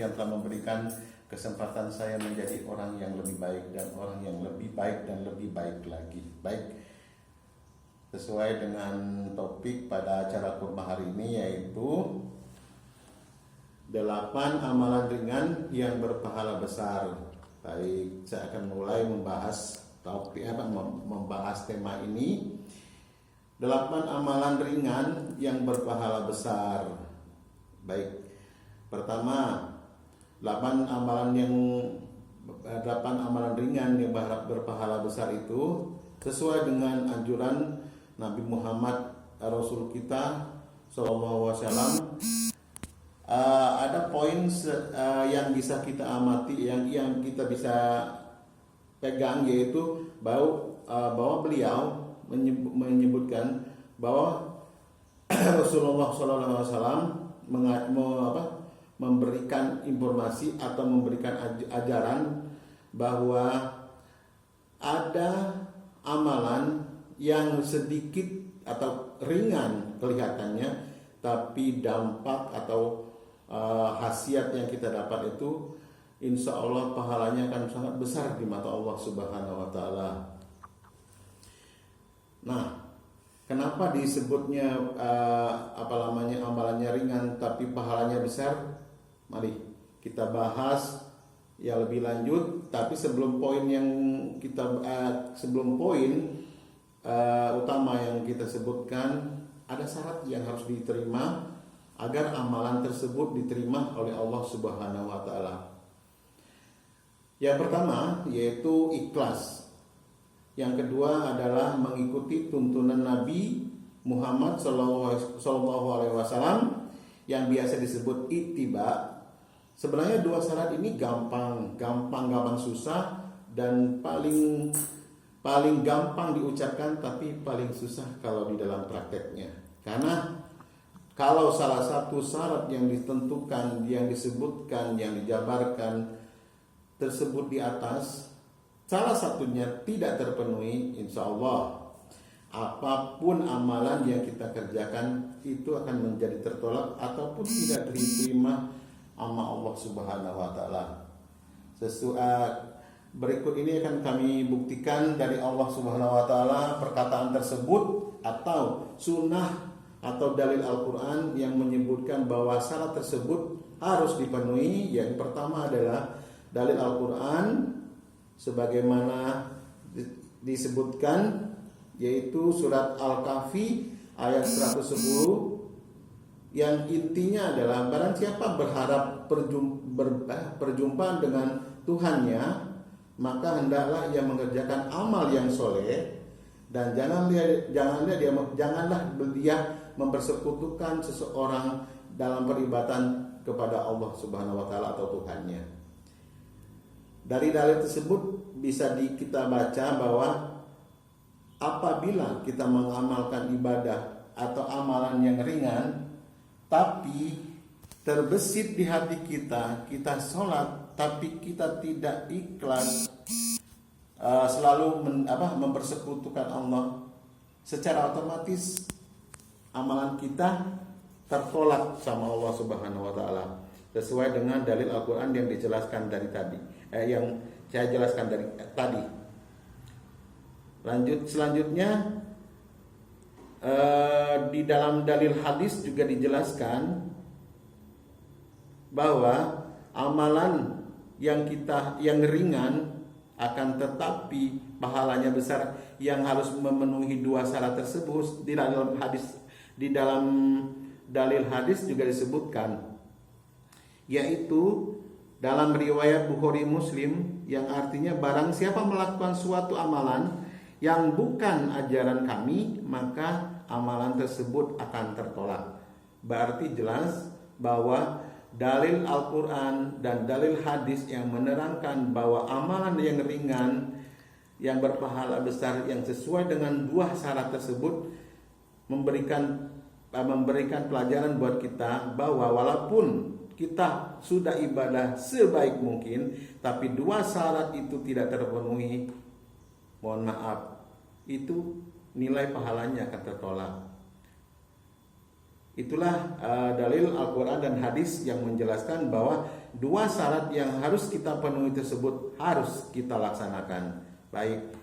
yang telah memberikan kesempatan saya menjadi orang yang lebih baik dan orang yang lebih baik dan lebih baik lagi. Baik, sesuai dengan topik pada acara kurma hari ini, yaitu 8 amalan ringan yang berpahala besar. Baik, saya akan mulai membahas tema ini. 8 amalan ringan yang berpahala besar. Baik, pertama, 8 amalan ringan yang berpahala besar itu sesuai dengan anjuran Nabi Muhammad Rasul kita Sallallahu Alaihi Wasallam. Ada poin yang bisa kita amati, yang kita bisa pegang, yaitu bahwa beliau menyebutkan bahwa Rasulullah SAW memberikan informasi atau memberikan ajaran bahwa ada amalan yang sedikit atau ringan kelihatannya, tapi dampak atau khasiat yang kita dapat itu insya Allah pahalanya akan sangat besar di mata Allah Subhanahu wa Ta'ala. Nah, kenapa disebutnya amalannya ringan tapi pahalanya besar? Mari kita bahas ya lebih lanjut. Tapi sebelum poin utama yang kita sebutkan, ada syarat yang harus diterima agar amalan tersebut diterima oleh Allah Subhanahu wa Ta'ala. Yang pertama yaitu ikhlas. Yang kedua adalah mengikuti tuntunan Nabi Muhammad Sallallahu Alaihi Wasallam yang biasa disebut ittiba. Sebenarnya dua syarat ini gampang susah, dan paling gampang diucapkan tapi paling susah kalau di dalam prakteknya. Karena kalau salah satu syarat yang ditentukan, yang disebutkan, yang dijabarkan tersebut di atas, salah satunya tidak terpenuhi, insya Allah apapun amalan yang kita kerjakan itu akan menjadi tertolak ataupun tidak diterima sama Allah Subhanahu wa Ta'ala. Berikut ini akan kami buktikan dari Allah Subhanahu wa Ta'ala perkataan tersebut atau sunnah atau dalil Al-Quran yang menyebutkan bahwa syarat tersebut harus dipenuhi. Yang pertama adalah dalil Al-Quran sebagaimana disebutkan, yaitu surat Al-Kahfi ayat 110, yang intinya adalah barang siapa berharap perjumpaan dengan Tuhannya, maka hendaklah ia mengerjakan amal yang soleh, dan janganlah dia mempersekutukan seseorang dalam peribadatan kepada Allah Subhanahu wa Ta'ala atau Tuhannya. Dari dalil tersebut bisa kita baca bahwa apabila kita mengamalkan ibadah atau amalan yang ringan, tapi terbesit di hati kita sholat, tapi kita tidak ikhlas, selalu mempersekutukan Allah, secara otomatis amalan kita tertolak sama Allah Subhanahu wa Ta'ala, sesuai dengan dalil Al-Quran yang dijelaskan dari tadi, yang saya jelaskan dari tadi. Selanjutnya di dalam dalil hadis juga dijelaskan bahwa amalan yang ringan akan tetapi pahalanya besar, yang harus memenuhi dua syarat tersebut di dalam dalil hadis juga disebutkan, yaitu dalam riwayat Bukhari Muslim, yang artinya barang siapa melakukan suatu amalan yang bukan ajaran kami, maka amalan tersebut akan tertolak. Berarti jelas bahwa dalil Al-Quran dan dalil hadis yang menerangkan bahwa amalan yang ringan yang berpahala besar yang sesuai dengan dua syarat tersebut memberikan pelajaran buat kita bahwa walaupun kita sudah ibadah sebaik mungkin, tapi dua syarat itu tidak terpenuhi, mohon maaf, itu nilai pahalanya akan tertolak. Itulah dalil Al-Quran dan hadis yang menjelaskan bahwa dua syarat yang harus kita penuhi tersebut harus kita laksanakan. Baik,